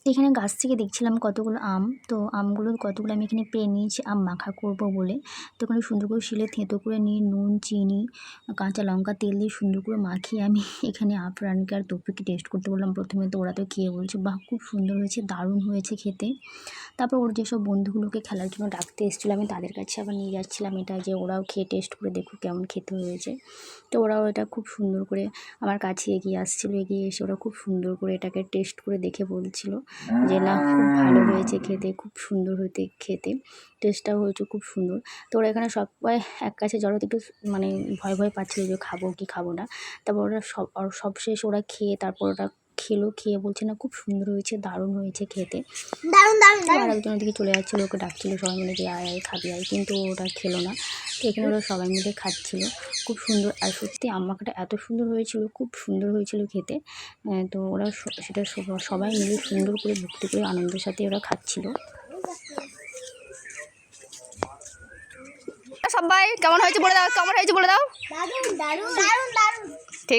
এখানে গাছ থেকে দেখছিলাম কতগুলো আম, তো আমগুলো কতগুলো আমি এখানে পেড়ে নিয়েছি আম মাখা করব বলে। তো ওখানে সুন্দর করে শিলে থেঁতো করে নিয়ে নুন, চিনি, কাঁচা লঙ্কা, তেল দিয়ে সুন্দর করে মাখিয়ে আমি এখানে আফরানকে আর তৌফিককে টেস্ট করতে বললাম প্রথমে। তো ওরা তো খেয়ে বলছে বাহ খুব সুন্দর হয়েছে, দারুণ হয়েছে খেতে। তারপর ওর যেসব বন্ধুগুলোকে খেলার জন্য ডাকতে এসেছিলো আমি তাদের কাছে আবার নিয়ে যাচ্ছিলাম এটা, যে ওরাও খেয়ে টেস্ট করে দেখুক কেমন খেতে হয়েছে। তো ওরাও এটা খুব সুন্দর করে আমার কাছে এগিয়ে আসছিলো, এগিয়ে এসে ওরা খুব সুন্দর করে এটাকে টেস্ট করে দেখে বলছিল যে না খুব ভালো হয়েছে খেতে, খুব সুন্দর হতে খেতে, টেস্টটাও হয়েছে খুব সুন্দর। তো ওরা এখানে সবাই এক কাছে জড়ো হতে একটু মানে ভয় ভয় পাচ্ছিলো যে খাবো কি খাবো না। তারপর ওরা সব শেষ ওরা খেয়ে তারপর ওরা খেয়ে বলছে না খুব সুন্দর হয়েছে, দারুণ হয়েছে খেতে, দারুণ দারুণ। আর একজন ওদিকে চলে যাচ্ছিলো, ওকে ডাকছিলো সবাই মিলে যে আয় আয় খাবি আয়, কিন্তু ওরা খেলো না। তো এখানে ওরা সবাই মিলে খাচ্ছিলো খুব সুন্দর। আর সত্যি আম মাখাটা এত সুন্দর হয়েছিল, খুব সুন্দর হয়েছিল খেতে। তো ওরা সেটা সবাই মিলে সুন্দর করে ভক্তি করে আনন্দের সাথে ওরা খাচ্ছিল। সবাই কেমন হয়েছে বলে দাও, কেমন হয়েছে বলে দাও। ঠিক আছে।